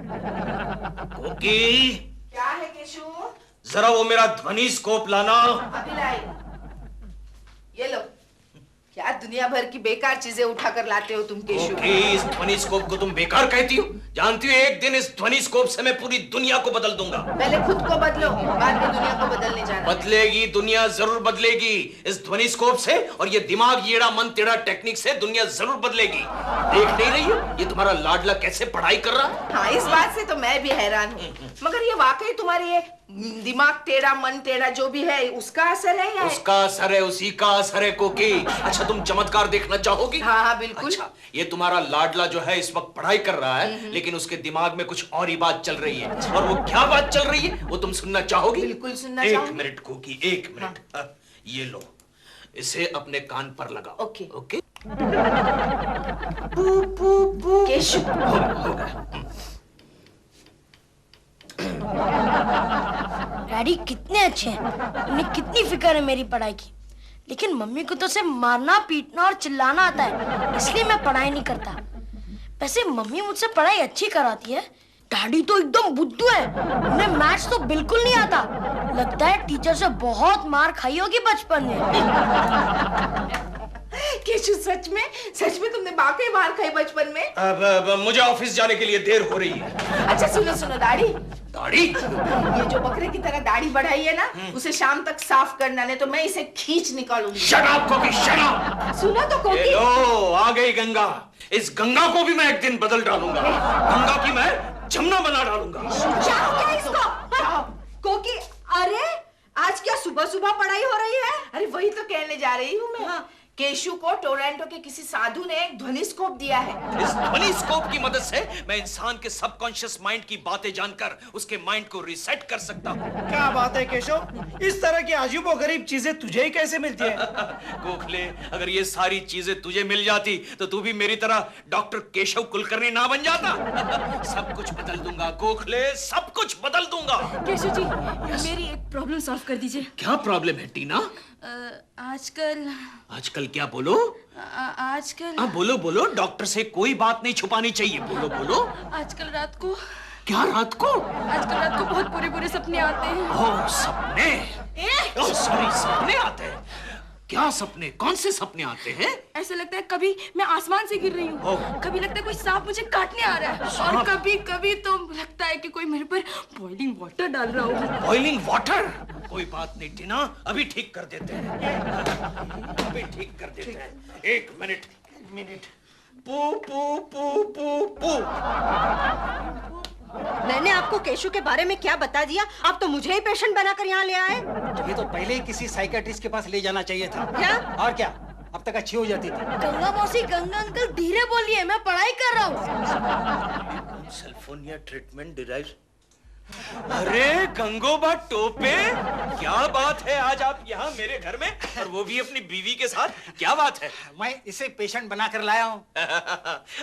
कोकी, क्या है केशु? जरा वो मेरा ध्वनि स्कोप लाना। अभी लाई। ये लो। क्या दुनिया भर की बेकार चीजें उठाकर लाते हो तुम केशु? इस ध्वनि स्कोप को तुम बेकार कहती हो? जानती हो एक दिन इस ध्वनि स्कोप से मैं पूरी दुनिया को बदल दूंगा। पहले खुद को बदलो, बाद में दुनिया को बदलने जाना। बदलेगी दुनिया, जरूर बदलेगी। इस ध्वनि स्कोप से और ये दिमाग येड़ा मन टेढ़ा टेक्निक से दुनिया जरूर बदलेगी। देख नहीं रही हो ये तुम्हारा लाडला कैसे पढ़ाई कर रहा है? हाँ, इस बात से तो मैं भी हैरान हूँ। मगर ये वाकई तुम्हारी ये दिमाग टेढ़ा मन टेढ़ा जो भी है उसका असर है या? उसका असर है, उसी का असर है कोकी। अच्छा, तुम चमत्कार देखना चाहोगी? हाँ हाँ बिल्कुल। अच्छा, ये तुम्हारा लाडला जो है इस वक्त पढ़ाई कर रहा है, लेकिन उसके दिमाग में कुछ और ही बात चल रही है। और वो क्या बात चल रही है वो तुम सुनना चाहोगी? बिल्कुल सुनना चाहूंगी। 1 मिनट कोकी, 1 मिनट। हाँ। ये लो, इसे अपने कान पर लगाओ। Okay okay. पू पू पू। केशु, हो गया। डैडी कितने अच्छे हैं, उन्हें कितनी फिक्र है मेरी पढ़ाई की। लेकिन मम्मी को तो सिर्फ मारना पीटना और चिल्लाना आता है, इसलिए मैं पढ़ाई नहीं करता। वैसे मम्मी मुझसे पढ़ाई अच्छी कराती है। डैडी तो एकदम बुद्धू है, उन्हें मैथ्स तो बिल्कुल नहीं आता। लगता है टीचर से बहुत मार खाई होगी बचपन में। केशु सच में तुमने वाकई मार खाई बचपन में? अब मुझे ऑफिस जाने के लिए देर हो रही है। अच्छा सुनो सुनो दाढ़ी, दाढ़ी? ये जो बकरे की तरह दाढ़ी बढ़ाई है ना, उसे शाम तक साफ करना, नहीं तो मैं इसे खींच निकालूंगी। शट अप कोकी, शट अप। सुनो तो कोकी। लो, आ गई गंगा। इस गंगा को भी मैं एक दिन बदल डालूंगा। गंगा की मैं जमुना बना डालूंगा। क्या इसको? कोकी, अरे आज क्या सुबह सुबह पढ़ाई हो रही है? अरे वही तो कहने जा रही हूँ मैं। हाँ। केशु को टोरंटो के किसी साधु ने एक ध्वनि स्कोप दिया है। इस ध्वनि स्कोप की मदद से मैं इंसान के सबकॉन्शियस माइंड की बातें जानकर उसके माइंड को रीसेट कर सकता हूँ। क्या बात है केशव, इस तरह की अजीबोगरीब चीजें तुझे ही कैसे मिलती है? गोखले, अगर ये सारी चीजें तुझे मिल जाती तो तू भी मेरी तरह डॉक्टर केशव कुलकर्णी ना बन जाता। सब कुछ बदल दूंगा गोखले, सब कुछ बदल दूंगा। केशव जी, मेरी एक प्रॉब्लम सॉल्व कर दीजिए। क्या प्रॉब्लम है टीना? आजकल क्या बोलो? आजकल हाँ बोलो बोलो, डॉक्टर से कोई बात नहीं छुपानी चाहिए, बोलो बोलो। आजकल रात को क्या रात को? आजकल रात को बहुत बुरे बुरे सपने आते हैं। ओह सपने, ओह सॉरी, सपने आते हैं। क्या सपने? कौन से सपने आते हैं? ऐसा लगता है कभी मैं आसमान से गिर रही हूँ, कभी लगता है कोई सांप मुझे काटने आ रहा है, और कभी कभी तो लगता है कि कोई मेरे पर बॉइलिंग वाटर डाल रहा हो। Boiling water? कोई बात नहीं टीना, अभी ठीक कर देते हैं, अभी ठीक कर देते हैं। 1 मिनट। पू पू पू पू पू। मैंने आपको केशु के बारे में क्या बता दिया? आप तो मुझे ही पेशेंट बनाकर यहाँ ले आए। ये तो पहले ही किसी साइकियाट्रिस्ट के पास ले जाना चाहिए था। क्या? और क्या, अब तक अच्छी हो जाती थी। गंगा मौसी, गंगा अंकल धीरे बोलिए, मैं पढ़ाई कर रहा हूँ। सल्फोनिया ट्रीटमेंट डिराइव। अरे गंगोबा टोपे, क्या बात है आज आप यहाँ मेरे घर में, और वो भी अपनी बीवी के साथ? क्या बात है? मैं इसे पेशेंट बनाकर लाया हूँ।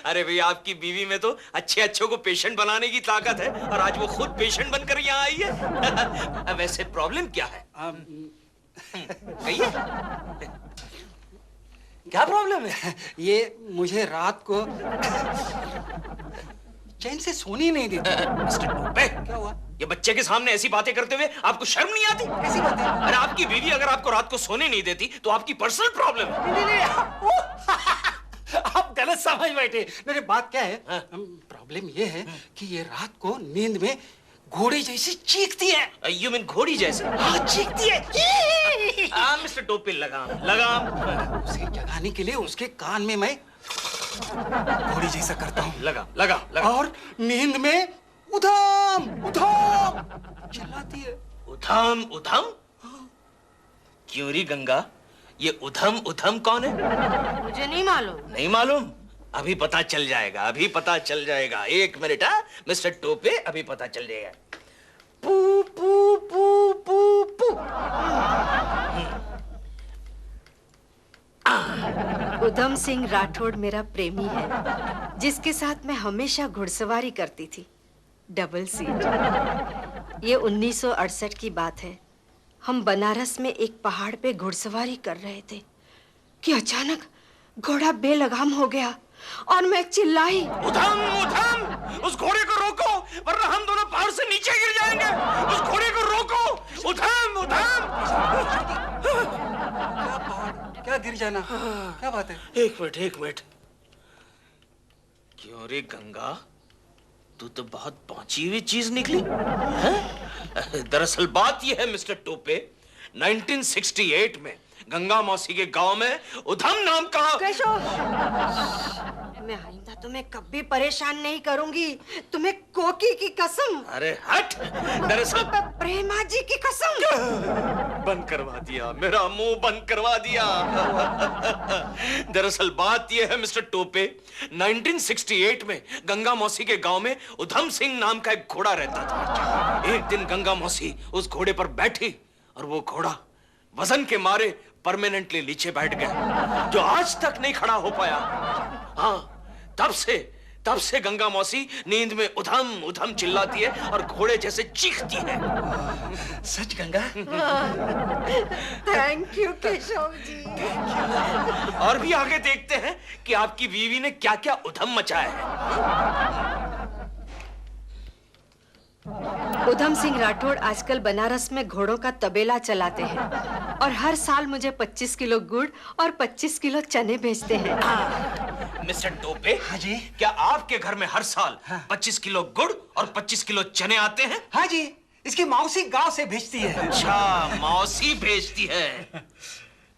अरे भाई, आपकी बीवी में तो अच्छे अच्छों को पेशेंट बनाने की ताकत है, और आज वो खुद पेशेंट बनकर यहाँ आई है। वैसे प्रॉब्लम क्या है? कहिए। क्या प्रॉब्लम है? ये मुझे रात को चैन से सोनी नहीं देती। मिस्टर टोपे, क्या हुआ? ये बच्चे के सामने ऐसी बातें करते हुए आपको शर्म नहीं आती? ऐसी बातें? अरे आपकी बीवी अगर आपको रात को सोने नहीं देती तो आपकी पर्सनल प्रॉब्लम है। नहीं, आप गलत समझ बैठे। मेरी बात क्या है, प्रॉब्लम ये है कि ये रात को नींद में घोड़े जैसी चीखती है। यू मीन घोड़ी जैसे? हाँ, चीखती है। मिस्टर टोपे, लगाम। उसे जगाने के लिए उसके कान में मैं घोड़ी जैसा करता हूँ। लगा। और नींद में उधम उधम चिल्लाती है। उधम? क्यों री गंगा, ये उधम कौन है? मुझे नहीं मालूम। नहीं मालूम? अभी पता चल जाएगा। 1 मिनट। मिस्टर टोपे, अभी पता चल जाएगा। पू पू पू पू पू। उधम सिंह राठौड़ मेरा प्रेमी है, जिसके साथ मैं हमेशा घुड़सवारी करती थी, डबल सीट। ये 1968 की बात है। हम बनारस में एक पहाड़ पे घुड़सवारी कर रहे थे कि अचानक घोड़ा बेलगाम हो गया और मैं चिल्लाई, उधम, उस घोड़े को रोको, गिर जाना। क्या बात है? एक मिनट। क्यों रे गंगा, तू तो बहुत पहुंची हुई चीज निकली हैं? दरअसल बात यह है मिस्टर टोपे, 1968 में गंगा मौसी के गांव में उधम नाम का मैं आइंदा तुम्हें कभी परेशान नहीं करूंगी, तुम्हें कोकी की कसम। अरे हट, दरअसल प्रेमा जी की कसम। बंद करवा दिया, मेरा मुंह बंद करवा दिया। दरअसल बात यह है मिस्टर टोपे, 1968 में गंगा मौसी के गांव में उधम सिंह नाम का एक घोड़ा रहता था। एक दिन गंगा मौसी उस घोड़े पर बैठी और वो घोड़ा वजन के मारे परमानेंटली नीचे बैठ गया, जो आज तक नहीं खड़ा हो पाया। हाँ, तब से गंगा मौसी नींद में उधम उधम चिल्लाती है और घोड़े जैसे चीखती है। सच गंगा? Thank you Keshav ji. और भी आगे देखते हैं कि आपकी बीवी ने क्या क्या उधम मचाया है। उधम सिंह राठौड़ आजकल बनारस में घोड़ों का तबेला चलाते हैं और हर साल मुझे 25 किलो गुड़ और 25 किलो चने भेजते हैं। मिस्टर टोपे, हाँ जी। क्या आपके घर में हर साल 25 किलो गुड़ और 25 किलो चने आते हैं? हाँ जी, इसकी मौसी गांव से भेजती है। अच्छा, मौसी भेजती है।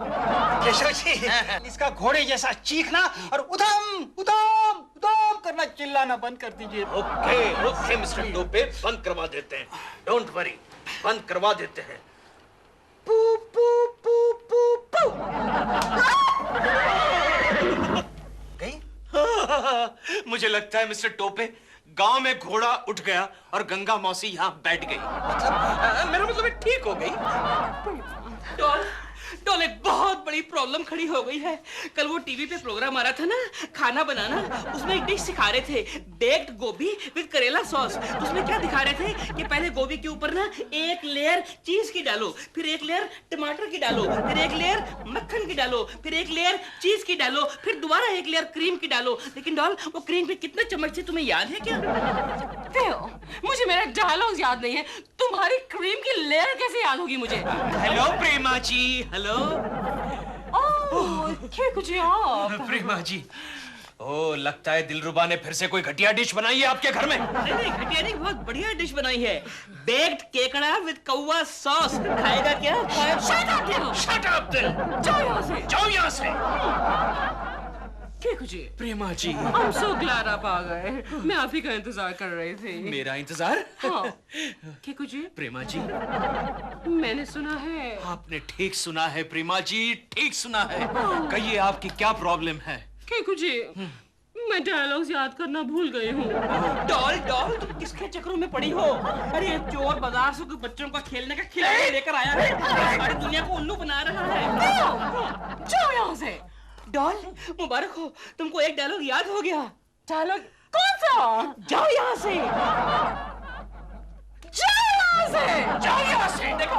केशव जी, इसका घोड़े जैसा चीखना और उधम उधम उधम करना, चिल्लाना बंद कर दीजिए। ओके मिस्टर टोपे, बंद करवा देते हैं। डोंट वरी, बंद करवा देते हैं। पू पू पू पू पू। गई? मुझे लगता है मिस्टर टोपे, गांव में घोड़ा उठ गया और गंगा मौसी यहाँ बैठ गई। मेरा मतलब ठीक हो गई। डॉल, एक बहुत बड़ी प्रॉब्लम खड़ी हो गई है। कल वो टीवी पे प्रोग्राम आ रहा था ना, खाना बनाना, उसमें एक डिश सिखा रहे थे, बेक्ड गोभी विद करेला सॉस। तो उसमें क्या दिखा रहे थे कि पहले गोभी के ऊपर ना एक लेयर चीज की डालो, फिर एक लेयर टमाटर की डालो, फिर एक लेयर मक्खन की डालो, फिर एक लेयर चीज की डालो, फिर दोबारा एक लेयर क्रीम की डालो। लेकिन डॉल, वो क्रीम पे कितने चम्मच थे तुम्हें याद है क्या? मुझे मेरा डायलॉग याद नहीं है, तुम्हारी क्रीम की लेयर कैसे याद होगी मुझे? हेलो प्रेमा जी, हेलो। क्या कुछ आप? प्रेमा जी, ओ लगता है दिलरुबा ने फिर से कोई घटिया डिश बनाई है आपके घर में। नहीं, घटिया नहीं, बहुत बढ़िया डिश बनाई है। बेक्ड केकड़ा विद कौवा सॉस। खाएगा क्या? शट अप दिल। जाओ यहाँ से। प्रेमा जी, I'm so glad आप आ गए। मैं आप ही का इंतजार कर रही थी। मेरा इंतजार? हाँ। जी? प्रेमा जी, मैंने सुना है। आपने ठीक सुना है प्रेमा जी, ठीक सुना है। कहिए आपकी क्या प्रॉब्लम है? जी, मैं डायलॉग्स याद करना भूल गई हूँ। डॉल, तुम किसके चक्करों में पड़ी हो? अरे चोर बाजार से कुछ बच्चों का खेलने का खिलौना लेकर आया है, सारी दुनिया को उल्लू बना रहा है। जाओ यहाँ से। डॉल, मुबारक हो, तुमको एक डायलॉग याद हो गया। डायलॉग कौन सा? जाओ यहाँ से। जाओ यहाँ से। देखो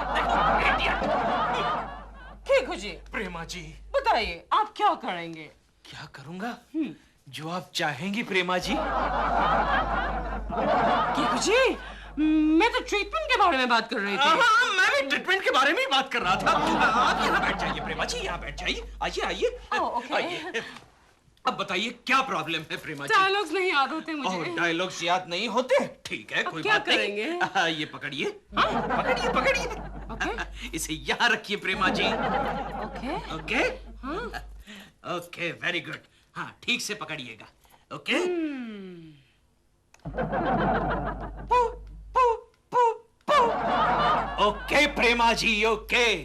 ठीक हो जी। प्रेमा जी, बताइए आप क्या करेंगे? क्या करूंगा? जो आप चाहेंगी प्रेमा जी। जी, मैं तो ट्रीटमेंट के बारे में बात कर रही थी। हाँ, मैं भी ट्रीटमेंट के बारे में ही बात कर रहा था। आप यहाँ बैठ जाइए प्रेमा जी, यहाँ बैठ जाइए। आइए। आइए। अब बताइए क्या प्रॉब्लम है प्रेमा जी? डायलॉग्स नहीं याद होते मुझे। डायलॉग्स याद नहीं होते? ठीक है, कोई बात नहीं। क्या करेंगे? ये पकड़िए। पकड़िए। इसे यहाँ रखिए Prema ji. Okay, very good. हाँ, ठीक से पकड़िएगा। Okay. Okay Prema ji, okay.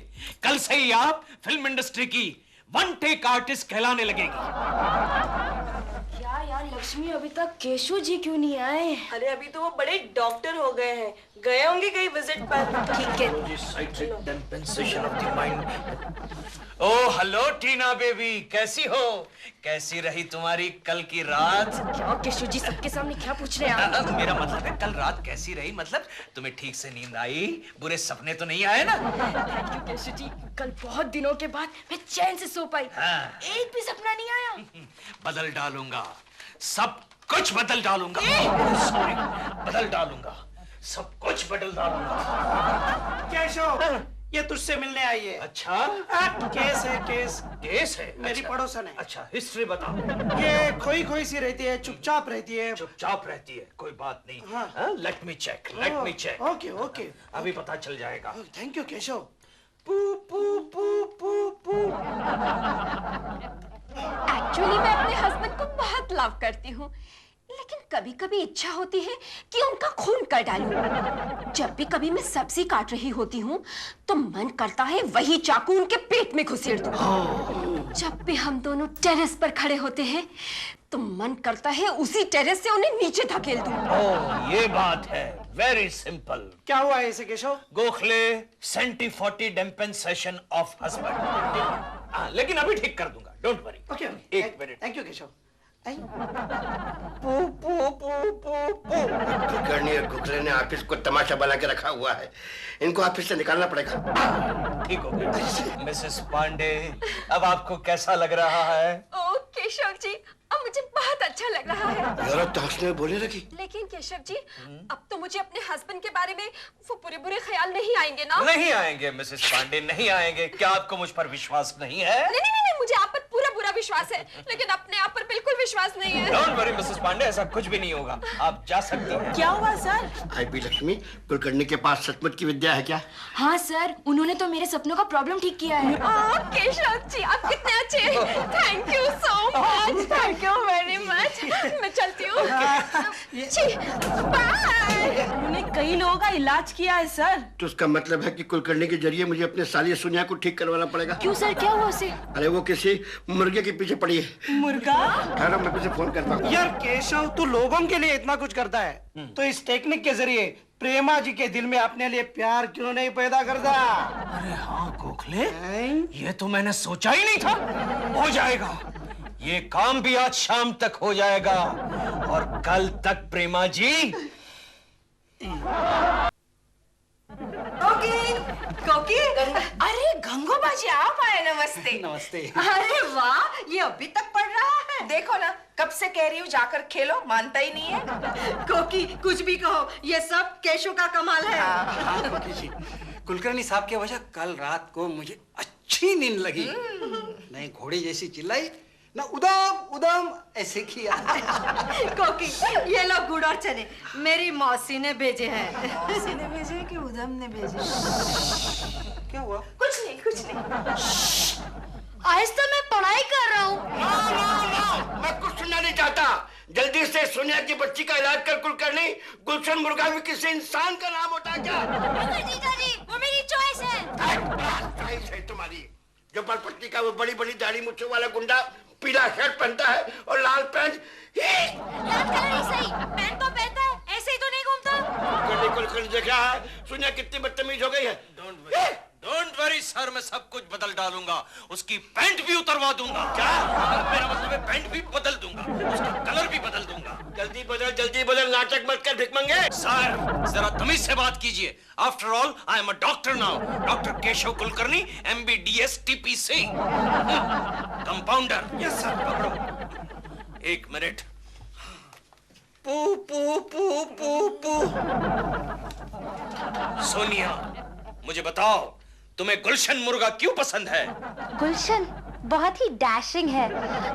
कल से ही आप फिल्म इंडस्ट्री की वन टेक आर्टिस्ट कहलाने लगेगी। क्या यार, लक्ष्मी अभी तक केशव जी क्यों नहीं आए? अरे अभी तो वो बड़े डॉक्टर हो गए हैं, गए होंगे कहीं विजिट पर। ठीक है। ओह हेलो टीना बेबी, कैसी हो? कैसी रही तुम्हारी कल की रात? क्या केशव जी, सबके सामने क्या पूछ रहे हैं आप? मेरा मतलब है कल रात कैसी रही, मतलब तुम्हें ठीक से नींद आई, बुरे सपने तो नहीं आए ना? थैंक यू केशव जी, कल बहुत दिनों के बाद मैं चैन से सो पाई। हाँ। एक भी सपना नहीं आया। बदल डालूंगा, सब कुछ बदल डालूंगा। बदल डालूंगा, सब कुछ बदल डालूंगा। केशव, ये तुझसे मिलने आई है। अच्छा, केस है केस। केस है? मेरी अच्छा, पड़ोसन है। अच्छा, हिस्ट्री बताओ। ये खोई खोई सी रहती है, चुपचाप रहती है। चुपचाप रहती है, कोई बात नहीं। हाँ। Let me check. Okay okay, अभी पता चल जाएगा। Thank you Keshav. पू पू पू पू पू। एक्चुअली मैं अपने हस्बैंड को बहुत लव करती हूँ, लेकिन कभी कभी इच्छा होती है कि उनका खून कर डालूं। जब भी कभी मैं सब्जी काट रही होती हूँ तो मन करता है वही चाकू उनके पेट में घुसेड़ दूं। जब भी हम दोनों टेरेस पर खड़े होते हैं तो मन करता है उसी टेरेस से उन्हें नीचे धकेल दूं। ओह, ये बात है। Very simple. क्या हुआ है इसे केशव? गोखले सेंटी-40 डेम्पेंसेशन ऑफ हस्बैंड। लेकिन अभी ठीक कर दूंगा, डोंट वरी। ओके, एक मिनट। Thank you Keshav. पू पू पू पू पू। कुलकर्णी और गोखले ने ऑफिस को तमाशा बना के रखा हुआ है, इनको ऑफिस से निकालना पड़ेगा। ठीक हो गया। मिसेस पांडे, अब आपको कैसा लग रहा है? ओ केशव जी, अब मुझे बहुत अच्छा लग रहा है। यार तो हंसने में बोले लगी। लेकिन केशव जी, अब तो मुझे अपने हस्बैंड के बारे में वो बुरे ख्याल नहीं आएंगे ना? नहीं आएंगे मिसेस पांडे, नहीं आएंगे। क्या आपको मुझ पर विश्वास नहीं है? नहीं, मुझे आप पर पूरा विश्वास है, लेकिन अपने आप पर बिल्कुल विश्वास नहीं है। डोंट वरी मिसेस पांडे, ऐसा कुछ भी नहीं होगा। आप जा सकती हैं। क्या हुआ सर? आईबी लक्ष्मी, कुलकर्णी के पास सचमुच की विद्या है क्या? हाँ सर, उन्होंने तो मेरे सपनों का प्रॉब्लम ठीक किया है। केशव जी, आप कितने अच्छे हैं। Thank you so much, thank you very much. मैं चलती हूँ। बाय। उन्होंने कई लोगों का इलाज किया है सर। तो उसका मतलब है कि कुलकर्णी के जरिए मुझे अपने साली सोनिया को ठीक करवाना पड़ेगा। क्यों सर, क्या हुआ उसे? अरे वो किसी मुर्गे के पीछे पड़ी है। मुर्गा? ठहरो, मैं तुझे फोन करता हूँ। यार केशव, तू लोगों के लिए इतना कुछ करता है, तो इस टेक्निक के जरिए प्रेमा जी के दिल में अपने लिए प्यार क्यों नहीं पैदा करता? अरे हाँ गोखले, ये तो मैंने सोचा ही नहीं था। हो जाएगा, ये काम भी आज शाम तक हो जाएगा और कल तक प्रेमा जी। कोकी, अरे गंगोबा जी आप आए, नमस्ते। नमस्ते। अरे वाह, ये अभी तक पढ़ रहा है। देखो ना, कब से कह रही हूँ जाकर खेलो, मानता ही नहीं है। कोकी, कुछ भी कहो, ये सब केशव का कमाल है। हाँ कोकी जी, कुलकर्णी साहब की वजह कल रात को मुझे अच्छी नींद लगी। नहीं घोड़े जैसी चिल्लाई, ना उदम उदम ऐसे किया। कोकी, ये लो गुड़ और चने, मेरी मौसी ने भेजे हैं। मौसी ने भेजे कि उधम ने भेजे? क्या हुआ? कुछ नहीं। आहिस्ता, मैं पढ़ाई कर रहा हूँ। मैं कुछ सुनना नहीं चाहता। जल्दी से सोनिया की बच्ची का इलाज कर कुलकर्णी। गुलशन मुर्गा भी किसी इंसान का नाम होता है क्या? जीजाजी, वो मेरी चॉइस है। चॉइस है तुम्हारी। जो बलपट्टी का वो बड़ी बड़ी दाढ़ी मुच्छों वाला गुंडा पीला शर्ट पहनता है और लाल पैंट। लाल कलर ही सही, पैंट तो पहनता है, ऐसे ही तो नहीं घूमता। कुलकर्णी देखा है सोनिया कितनी बदतमीज हो गई है। डोंट वरी सर, मैं सब कुछ बदल डालूंगा। उसकी पैंट भी उतरवा दूंगा। क्या? मेरा मतलब है पैंट भी बदल दूंगा, उसका कलर भी बदल दूंगा। जल्दी बदल, नाटक मत कर भिखमंगे। सर, जरा तमीज से बात कीजिए। After all I am a doctor now, doctor Keshav Kulkarni, MBDS TPC, compounder. Yes sir. पकड़ो, एक मिनट। पू पू पू पू पू। सोनिया, मुझे बताओ, तुम्हें गुलशन मुर्गा क्यों पसंद है? गुलशन बहुत ही डैशिंग है।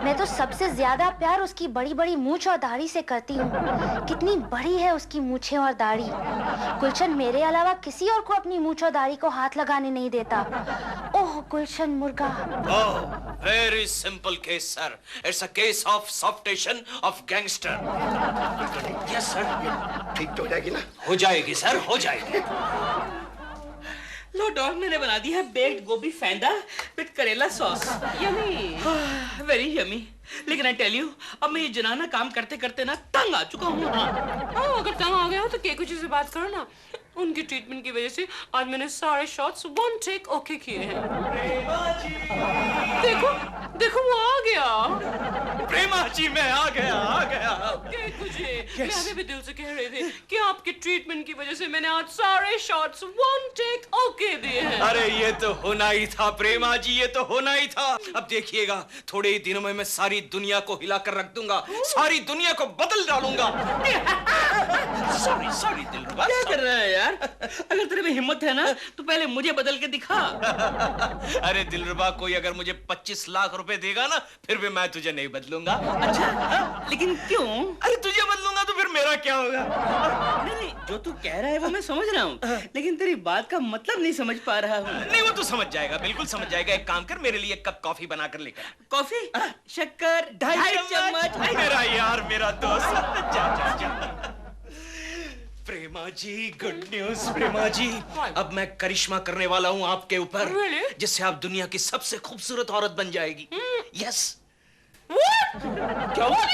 मैं तो सबसे ज्यादा प्यार उसकी बड़ी बड़ी मूंछ और दाढ़ी से करती हूँ। कितनी बड़ी है उसकी मूंछें और दाढ़ी। गुलशन मेरे अलावा किसी और को अपनी मूंछ और दाढ़ी को हाथ लगाने नहीं देता। ओह गुलशन मुर्गा। Oh, very simple case sir. It's a case of सॉफ्टेशन ऑफ गैंगस्टर। Yes sir. ठीक तो हो जाएगी ना? हो जाएगी सर, हो जाएगी। लो डॉग, मैंने बना दिया है बेक्ड गोभी फैंदा विद करेला सॉस। Yummy, very yummy. लेकिन आई टेल यू, अब मैं ये जनाना काम करते करते ना तंग आ चुका हूँ। अगर तंग आ गया हो तो केकू जी से बात करो ना। उनकी ट्रीटमेंट की वजह से आज मैंने सारे शॉट्स वन टेक ओके किए हैं। देखो देखो, वो आ गया। प्रेमा जी, मैं आ गया। केकू जी, मैं अभी भी दिल से कह रहे थे कि आपकी ट्रीटमेंट की वजह से मैंने आज सारे शॉट्स वन टेक ओके दिए हैं। अरे ये तो होना ही था प्रेमा जी, ये तो होना ही था। अब देखिएगा, थोड़े ही दिनों में मैं सारी दुनिया को हिला कर रख दूंगा, सारी दुनिया को बदल डालूंगा। सॉरी सॉरी दिलरुबा। क्या कर रहा है यार? अगर तेरे में हिम्मत है ना तो पहले मुझे बदल के दिखा। अरे दिलरुबा, कोई अगर मुझे 25 लाख रुपए देगा ना, फिर भी मैं तुझे नहीं बदलूंगा। अच्छा, लेकिन क्यों? अरे तुझे बदलूंगा तो फिर मेरा क्या होगा? नहीं, जो तू कह रहा है वो मैं समझ रहा हूँ, लेकिन तेरी बात का मतलब नहीं समझ पा रहा हूँ। नहीं, वो तू समझ जाएगा, बिल्कुल समझ जाएगा। एक काम कर, मेरे लिए एक कप कॉफी बनाकर लेकर। कॉफी, शक्कर, 2.5 चम्मच। मेरा यार, मेरा दोस्त। जा जा जा। प्रेमा जी, गुड न्यूज प्रेमा जी। अब मैं करिश्मा करने वाला हूँ आपके ऊपर, जिससे आप दुनिया की सबसे खूबसूरत औरत बन जाएगी। यस। क्या हुआ?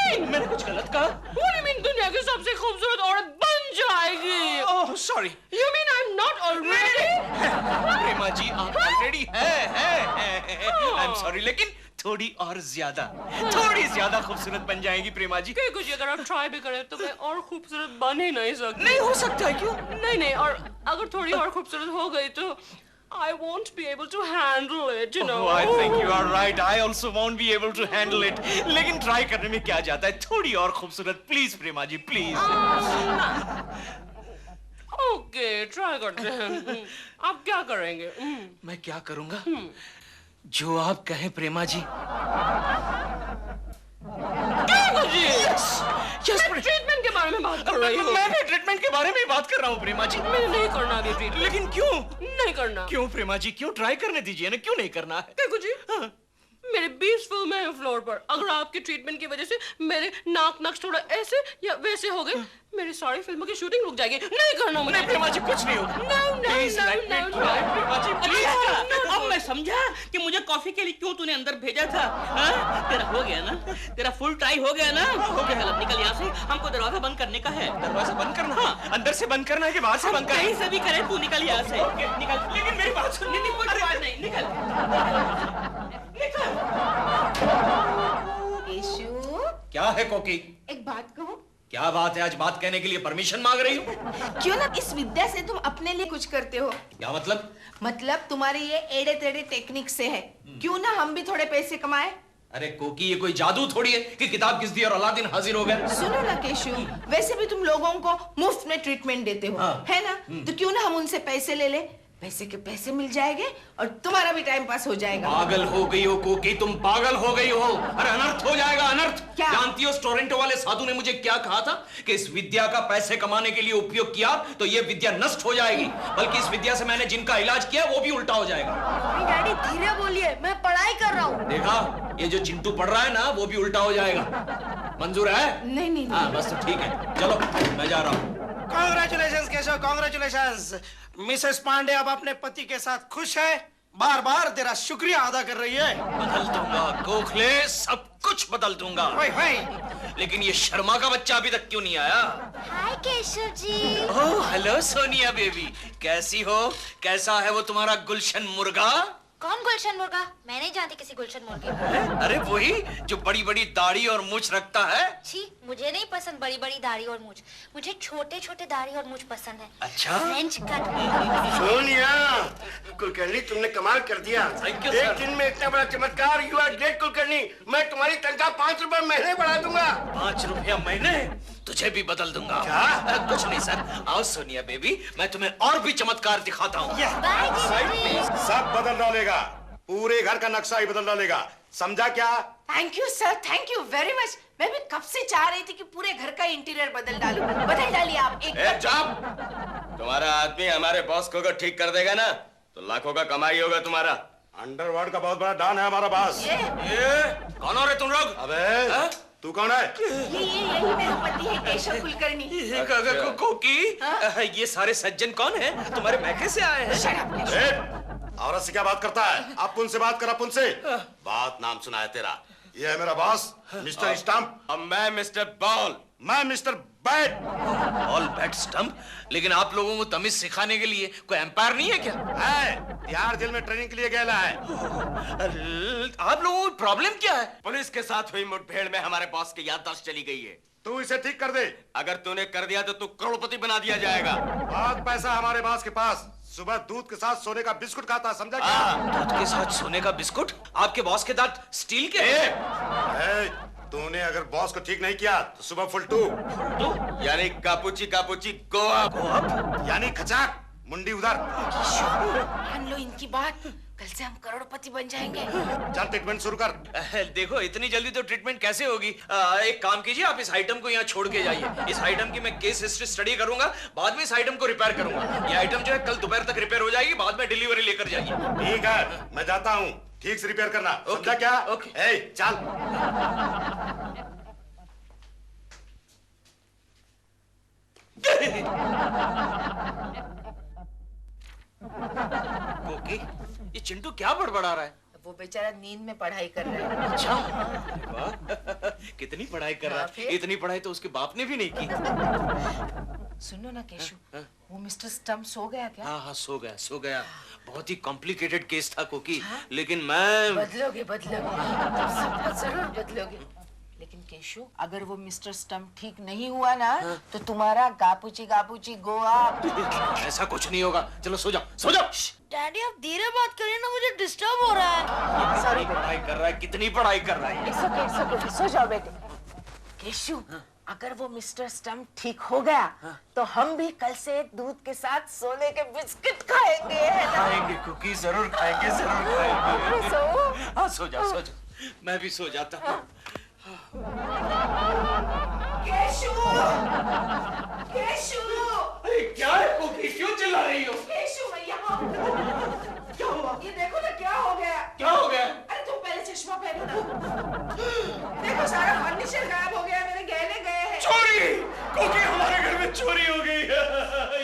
मैंने कुछ गलत कहा? What do you mean दुनिया की सबसे खूबसूरत औरत बन जाएगी? Oh sorry. You mean I'm not already? प्रेमा जी, आप ऑलरेडी हैं। आई एम सॉरी, लेकिन थोड़ी और ज्यादा, थोड़ी ज्यादा खूबसूरत बन जाएगी प्रेमा जी। कि कुछ अगर आप ट्राई भी करें तो मैं और खूबसूरत बन ही नहीं सकती। नहीं हो सकता है, क्यों? नहीं, और अगर थोड़ी और खूबसूरत हो गई तो I won't be able to handle it, you know. Oh, I think you are right. I also won't be able to handle it. लेकिन ट्राई करने में क्या जाता है? थोड़ी और खूबसूरत, please Prema ji, please. Okay, try करते हैं। आप क्या करेंगे? मैं क्या करूंगा? जो आप कहें प्रेमा जी। ट्रीटमेंट के बारे में बात कर रही हूँ। मैं भी ट्रीटमेंट के बारे में बात कर रहा हूँ प्रेमा जी। मैं नहीं करना अभी ट्रीटमेंट। लेकिन क्यों नहीं करना? क्यों प्रेमा जी, क्यों? ट्राई करने दीजिए ना, क्यों नहीं करना है? देखो जी, मेरे 20 फिल्में हैं फ्लोर पर। अगर आपके ट्रीटमेंट की वजह से मेरे नाक नक्श थोड़ा ऐसे या वैसे हो गए, मेरी सारी फिल्मों की शूटिंग रुक जाएगी। नहीं करना मुझे। नहीं प्रेमा जी, कुछ नहीं होगा। प्रेमा जी अच्छा, अब मैं समझा कि मुझे कॉफी के लिए क्यों तूने अंदर भेजा था। तेरा हो गया ना? तेरा फुल ट्राई हो गया ना? हो गया। चल निकल यहाँ से, हमको दरवाजा बंद करने का है। दरवाजा बंद करना? हाँ। अंदर से बंद करना है कि बाहर से बंद करना? कहीं से भी करे, तू निकल यहाँ से। निकल। लेकिन मेरी बात सुन। नहीं, कोई बात नहीं, निकल। केशु, क्या है कोकी? एक बात कहूँ? क्या बात है? आज बात कहने के लिए परमिशन मांग रही हूँ? क्यों ना इस विद्या से तुम अपने लिए कुछ करते हो? क्या मतलब? मतलब तुम्हारे ये एड़े टेढ़े टेक्निक से है। क्यों ना हम भी थोड़े पैसे कमाए? अरे कोकी, ये कोई जादू थोड़ी है कि किताब किस दी और अलादीन हाजिर हो गया। सुनो ना केशु, वैसे भी तुम लोगों को मुफ्त में ट्रीटमेंट देते हो, हाँ। है ना? तो क्यों ना हम उनसे पैसे ले ले? पैसे के पैसे मिल जाएंगे और तुम्हारा भी टाइम पास हो जाएगा। पागल हो गई हो कोकी, तुम पागल हो गई हो। अरे अनर्थ हो जाएगा, अनर्थ। क्या? जानती हो टोरंटो वाले साधु ने मुझे क्या कहा था कि इस विद्या का पैसे कमाने के लिए उपयोग किया तो ये विद्या नष्ट हो जाएगी, बल्कि इस विद्या से मैंने जिनका इलाज किया वो भी उल्टा हो जाएगा। डैडी धीरे बोलिए, मैं पढ़ाई कर रहा हूँ। देखा, ये जो चिंटू पढ़ रहा है ना, वो भी उल्टा हो जाएगा। मंजूर है? नहीं। हाँ बस तो ठीक है, चलो मैं जा रहा हूँ। Congratulations Keshav, congratulations. Mrs Pandey अब अपने पति के साथ खुश है, बार बार तेरा शुक्रिया अदा कर रही है। बदल दूंगा गोखले, सब कुछ बदल दूंगा। लेकिन ये शर्मा का बच्चा अभी तक क्यों नहीं आया? हाय Keshav ji. Oh hello Sonia baby, कैसी हो? कैसा है वो तुम्हारा गुलशन मुर्गा? कौन गुलशन मुर्गा? मैं नहीं जानती किसी गुलशन मुर्गे को। अरे वही जो बड़ी बड़ी दाढ़ी और मूछ रखता है। छी, मुझे नहीं पसंद बड़ी बड़ी दाढ़ी और मूछ, मुझे छोटे छोटे दाढ़ी और मूछ पसंद है। अच्छा? French cut. सोनिया, कुलकर्णी तुमने कमाल कर दिया। Thank you, एक sir. दिन में इतना बड़ा चमत्कार। You are great Kulkarni. मैं तुम्हारी तनख्वाह 5 रुपए महीने बढ़ा दूंगा। 5 रुपया महीने? तुझे भी बदल दूंगा। क्या? कुछ नहीं सर, आओ सोनिया बेबी, मैं तुम्हें और भी चमत्कार दिखाता हूँ। बाय जीजू। सब बदल डालेगा, पूरे घर का नक्शा ही बदल डालेगा, समझा क्या? Thank you sir, thank you very much. मैं भी कब से चाह रही थी कि पूरे घर का इंटीरियर बदल डालूं। बदल डालिए आप एक। तुम्हारा आदमी हमारे बॉस को ठीक कर देगा ना तो लाखों का कमाई होगा तुम्हारा। अंडरवर्ल्ड का बहुत बड़ा डॉन है हमारा बॉस। ये कौन हो रे तुम लोग? अबे तू कौन है? यही मेरा पति है केशव कुलकर्णी। कोकी, ये सारे सज्जन कौन है? तुम्हारे मैके से आए हैं? औरत से क्या बात करता है? अपुन से बात कर, अपुन से बात। नाम सुना है तेरा? ये है मेरा बॉस मिस्टर स्टंप। मैं मिस्टर बॉल। मैं mister bat. All bat stump? लेकिन आप लोगों को तमीज सिखाने के लिए कोई एम्पायर नहीं है क्या? है, तिहाड़ जेल में ट्रेनिंग के लिए गया है। आप लोगों को प्रॉब्लम क्या है? पुलिस के साथ हुई मुठभेड़ में हमारे बॉस की याददाश्त चली गई है। तू इसे ठीक कर दे। अगर तूने कर दिया तो तू करोड़पति बना दिया जाएगा। बहुत पैसा हमारे बॉस के पास। सुबह दूध के साथ सोने का बिस्कुट खाता, समझा क्या? दूध के साथ सोने का बिस्कुट? आपके बॉस के दांत स्टील के? तूने अगर बॉस को ठीक नहीं किया तो सुबह फुल टू यानी कापुची कापुची गोवा यानी खचाक मुंडी उधर। मान लो इनकी बात, कल से हम करोड़पति बन जाएंगे। चल ट्रीटमेंट शुरू कर। देखो इतनी जल्दी तो ट्रीटमेंट कैसे होगी? एक काम कीजिए, आप इस आइटम को यहाँ छोड़ के जाइए। इस आइटम की मैं केस हिस्ट्री स्टडी करूंगा, बाद में इस आइटम को रिपेयर करूंगा। ये आइटम जो है कल दोपहर तक रिपेयर हो जाएगी, बाद में डिलीवरी लेकर जाइए। ठीक है, मैं जाता हूँ, ठीक से रिपेयर करना, समझा क्या? ओके। चल। कोकी, ये चिंटू क्या बड़बड़ा रहा है? वो बेचारा नींद में पढ़ाई कर रहा है। अच्छा, वाह, कितनी पढ़ाई कर रहा है? इतनी पढ़ाई तो उसके बाप ने भी नहीं की। सुनो ना केशु, वो मिस्टर स्टम्प सो गया क्या? हाँ हाँ, सो गया। बहुत ही कॉम्प्लिकेटेड केस था कोकी, लेकिन मैं बदलोगे सब जरूर बदलोगे। लेकिन केशु, अगर वो मिस्टर स्टम्प ठीक नहीं हुआ ना, तो तुम्हारा गापूची गापूची गोवा। ऐसा कुछ नहीं होगा। चलो सो जाओ। डैडी आप धीरे बात करिए ना, मुझे डिस्टर्ब हो रहा है। सारी पढ़ाई कर रहा है, कितनी पढ़ाई कर रहा है? सो जाओ बेटे। केशु, अगर वो मिस्टर स्टम्प ठीक हो गया, तो हम भी कल से दूध के साथ सोने के बिस्किट खाएंगे, है ना? खाएंगे कुकी, जरूर खाएंगे। हाँ, सो जाओ। मैं भी सो जाता हूँ। केशु! अरे क्या है कुकी, क्यों चिल्ला रही हो? केशु, मैं यहाँ हूँ। क्या हुआ? ये देखो ना, क्या हो गया? अरे तुम पहले चश्मा पहनो ना। देखो सारा फर्नीचर गायब हो गया, मेरे गहने गए हैं। चोरी! कुकी, हमारे घर में चोरी हो गई है।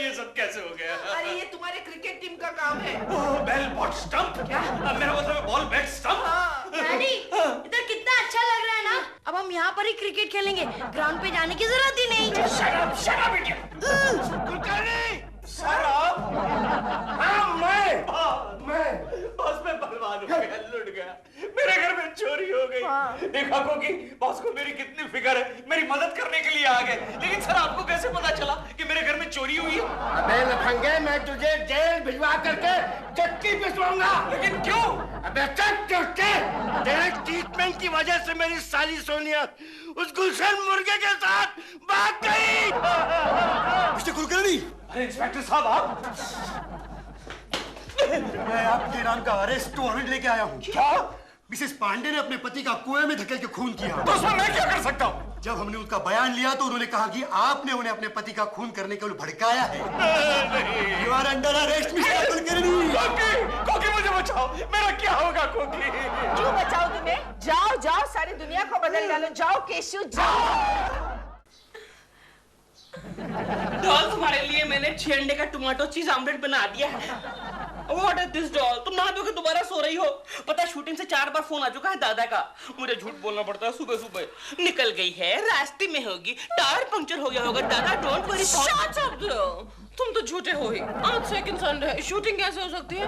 ये सब कैसे हो गया? अरे ये तुम्हारे क्रिकेट टीम का काम है। Bail but stump? क्या? मेरा मतलब है बॉल बैट स्टंप। डैडी, इधर कितना अच्छा लग रहा है ना? अब हम यहाँ पर ही क्रिकेट खेलेंगे, ग्राउंड पे जाने की जरूरत ही नहीं। Shut up idiot! कुलकर्णी! मैं बॉस में बर्बाद हो गया, लुट गया। मेरे घर में चोरी हो गई। देखा कोकी, बॉस को मेरी कितनी फिक्र है, मेरी मदद करने के लिए आ गए। लेकिन सर, आपको कैसे पता चला कि मेरे घर में चोरी हुई है? अबे लफंगे, मैं तुझे जेल भिजवा करके चक्की पिसवाऊंगा। लेकिन क्यों? अबे चुटके, तेरे ट्रीटमेंट की वजह से मेरी साली सोनिया उस गुलशन मुर्गे के साथ भाग गई। मिस्टर कुलकर्णी! अरे इंस्पेक्टर साहब, आप? मैं आपके नाम का अरेस्ट वारंट लेके आया हूँ। क्या? मिसेस पांडे ने अपने पति का कुएं में धकेल के खून किया। तो उसमें मैं क्या कर सकता हूँ? जब हमने उसका बयान लिया तो उन्होंने कहा कि आपने उन्हें अपने पति का खून करने के लिए भड़काया है। You are under arrest mister Kulkarni. Koki, मुझे बचाओ। मेरा क्या होगा कोकी? क्यों बचाओ तुम्हें? जाओ, सारी दुनिया को बदल डालो। जाओ केशु, जाओ। डॉल, तुम्हारे लिए मैंने 6 अंडे का टमाटो चीज ऑमलेट बना दिया है। What is this doll? तुम नहा धो के दोबारा सो रही हो। पता, शूटिंग से 4 बार फोन आ चुका है दादा का। मुझे झूठ बोलना पड़ता है सुबह। निकल गई है, रास्ते में होगी, टायर पंक्चर हो गया होगा दादा। Don't worry. Shut up, Bill. तुम तो झूठे हो ही। आज सेकंड संडे है, शूटिंग कैसे हो सकती है?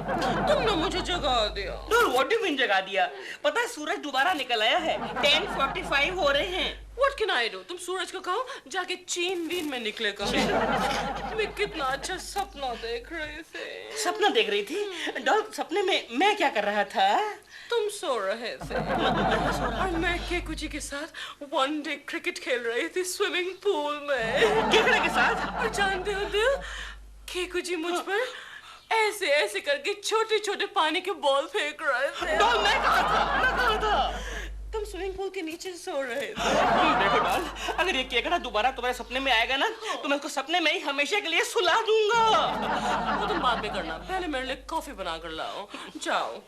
तुमने मुझे जगा दिया। व्हाट डू यू मीन जगा दिया? पता है सूरज दोबारा निकल आया है। 10:45 हो रहे हैं। What can I do? तुम सूरज को कहो जाके चीन वीन में निकले कहो। मैं कितना अच्छा सपना देख रही थी। सपना देख रही थी? डॉल, सपने में मैं क्या कर रहा था? तुम सो रहे थे और मैं केकुची के साथ वनडे क्रिकेट खेल रही थी स्विमिंग पूल में। केकड़ा के साथ? और जानते हो दिल, केकुची मुझ पर ऐसे ऐसे करके छोटे छोटे पानी के बॉल फेंक रहे थे। डॉल, मैं कहा था? तुम स्विमिंग पूल के नीचे सो रहे थे। देखो डॉल, अगर ये केकड़ा दोबारा तुम्हारे सपने में आएगा ना, तो मैं उसको सपने में ही हमेशा के लिए सुला दूंगा। वो तुम बाद में करना, पहले मेरे लिए कॉफी बना कर लाओ। जाओ।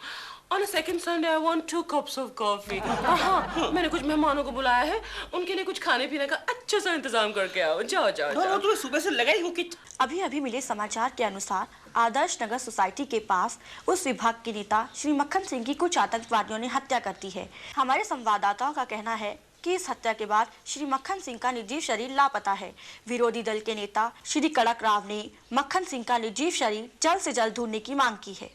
On a second Sunday, I want 2 cups of coffee. हाँ, मैंने कुछ मेहमानों को बुलाया है, उनके लिए कुछ खाने पीने का अच्छा सा इंतजाम करके आओ। जाओ। तुम्हें सुबह से लगा ही हो कि अभी मिले समाचार के अनुसार आदर्श नगर सोसाइटी के पास उस विभाग के नेता श्री मक्खन सिंह की कुछ आतंकवादियों ने हत्या कर दी है। हमारे संवाददाताओं का कहना है कि इस हत्या के बाद श्री मक्खन सिंह का निर्जीव शरीर लापता है। विरोधी दल के नेता श्री कड़क राव ने मक्खन सिंह का निर्जीव शरीर जल्द से जल्द ढूंढने की मांग की है।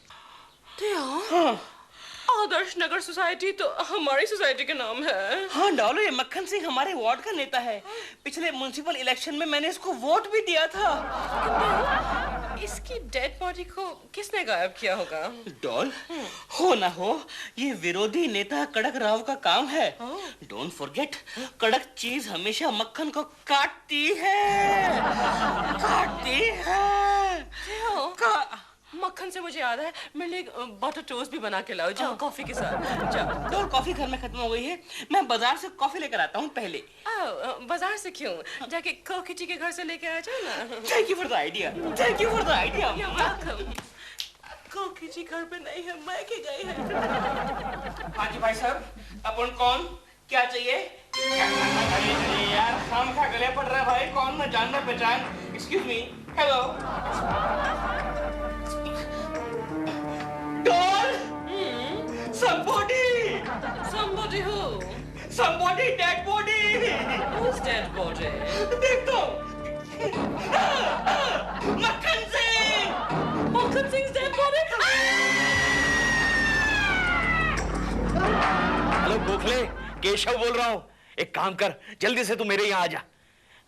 आदर्श नगर सोसाइटी तो हमारी सोसाइटी का नाम है। हाँ डॉलो, ये मक्खन सिंह हमारे वार्ड का नेता है। पिछले म्युनिसिपल इलेक्शन में मैंने इसको वोट भी दिया था। इसकी डेड बॉडी को किसने गायब किया होगा? डॉल, हो ना हो, ये विरोधी नेता कड़क राव का काम है। डोंट फॉरगेट, कड़क चीज हमेशा मक्खन को काटती है, काटती है। मक्खन से मुझे याद है, मेरे लिए बटर टोस्ट भी बना के लाओ, जाओ कॉफी के साथ। जाओ। डॉल, कॉफी घर में खत्म हो गई है, मैं बाजार से कॉफी लेकर आता हूँ पहले। बाजार से क्यों? जाके कोकिटी के घर से लेके आ जाओ ना। Thank you for the idea, thank you for the idea. कोकिटी घर पे नहीं है, मायके गए हैं। हाँ जी भाई साहब, अपन कौन, क्या चाहिए? अरे यार, हम खा गले पड़ रहा है भाई, कौन ना जानना पहचान। Excuse me, hello. Doll, somebody who? Somebody dead body. Who's dead body? देख तो, मक्खन सिंह। मक्खन Singh dead body? Hello Gokhale, Keshav बोल रहा हूँ। एक काम कर, जल्दी से तू मेरे यहाँ आ जा।